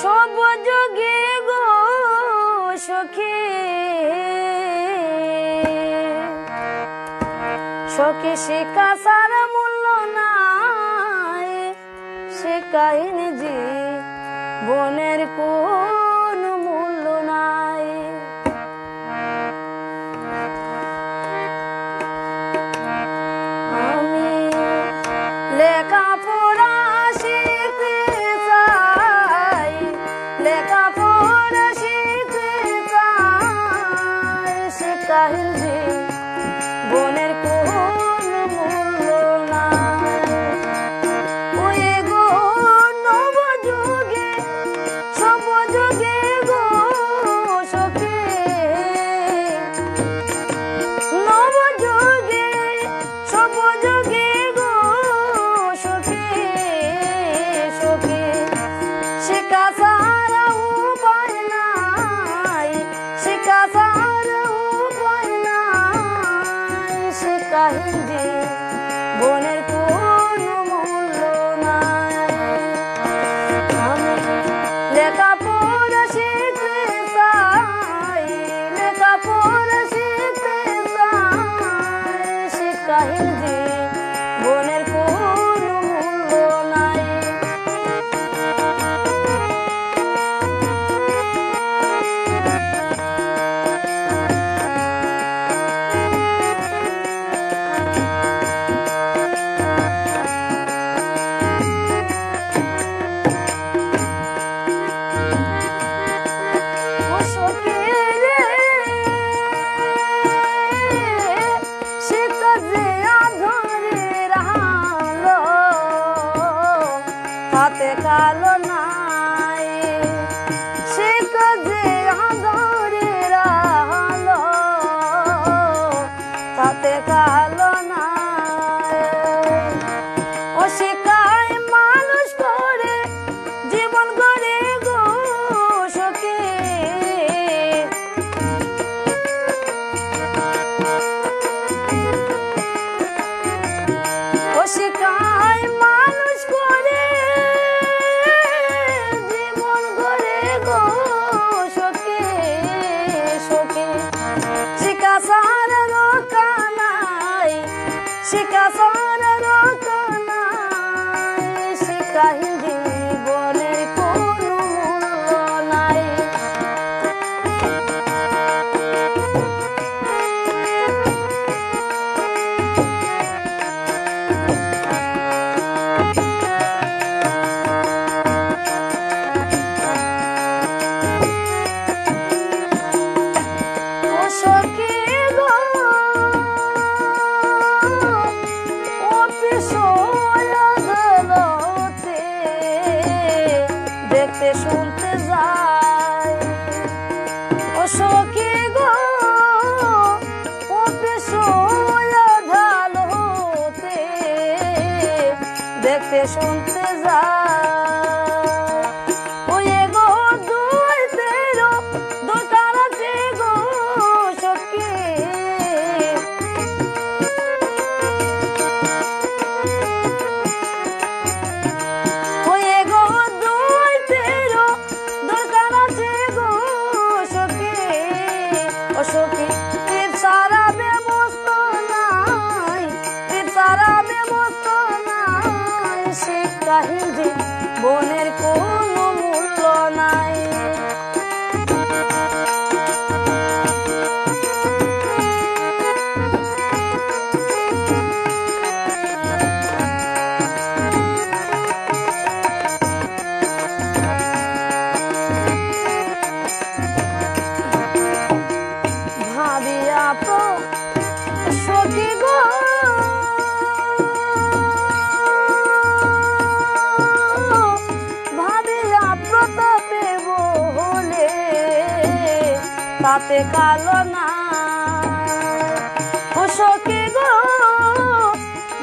সবযোগে গো সখী সখী শিক্ষা সার মূল্য নাই শিখাইনি জি বনের কোন মূল্য নাই আমি লেখাপড়া শিখতে চাই লেখাপড়া শিখতে চাই শিখাইনি জি বনের কোন মূল্য নাই ওই গো নবযুগে সবযুগে গো সখী নবযুগে সবযুগে গো সখী সখী শিক্ষা ছাড়া উপায় নাই শিক্ষা ছাড়া উপায় নাই শিখাইন যে বনের কোন মূল্য নাই আমি লেখাপড়া শিখতে চাই লেখাপড়া শিখতে চাই শিখাইন যে বনের কোন মূল্য নাই ও সখী রে শিক্ষা যে আঁধারে রাহালো হাতে কালো নাই শিক্ষা যে আঁধারে রাহালো হাতে কালো নাই ও শিক্ষায় মানুষ করে জীবন গড়ে গো সখী ও শিক্ষায় মানুষ করে জীবন গড়ে গো সখী সখী শিক্ষা সারা রোকা নাই শিক্ষা সারা রোকা নাই শিখাইন জীবনের কোন মূল্য নাই ও সখী গো অফিস আদালতে দেখতে শুনতে যাই ও সখী গো অফিস আদালতে দেখতে শুনতে যাই ওই গো দুই তেরো দোকান আছে গো সখী ওই গো দুই তেরো দোকান আছে গো সখী ও সখী তীর সারা ব্যবস্থা নাই তীর সারা ব্যবস্থা নাই শিখাইন যে বনের কোন মূল্য নাই ভাবিয়া সখী গো ভাবিয়া প্রতাপে বলে তাতে কালো না ও সখী গো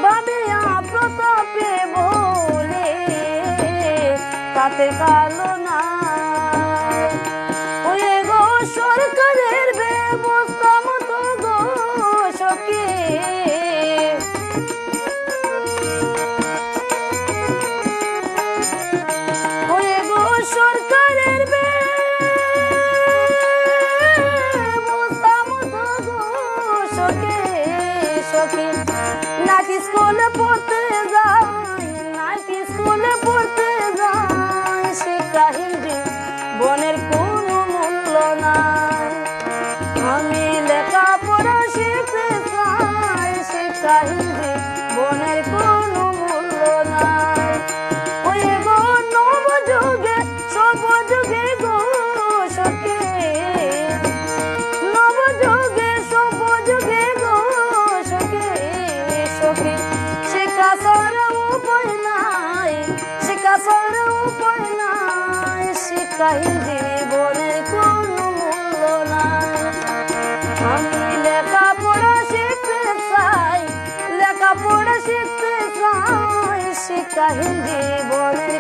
ভাবিয়া প্রতাপে বলে তাতে কালো না ওই গো সরকারের ব্যবস্থা মতো গো সখী ওই গো সরকার শিখাইল জীবনের কোনো মূল্য নাই। ওই গো নবযুগে সর্বযুগে গো সখী, নবযুগে সর্বযুগে গো সখী, সখী শিক্ষা ছাড়া উপায় নাই, শিক্ষা ছাড়া উপায় নাই, শিখাইল জীবনের কোনো মূল্য নাই। আমি লেখাপড়া শিখতে চাই, লেখাপড়া শিখতে চাই, শিখাইল জীবনের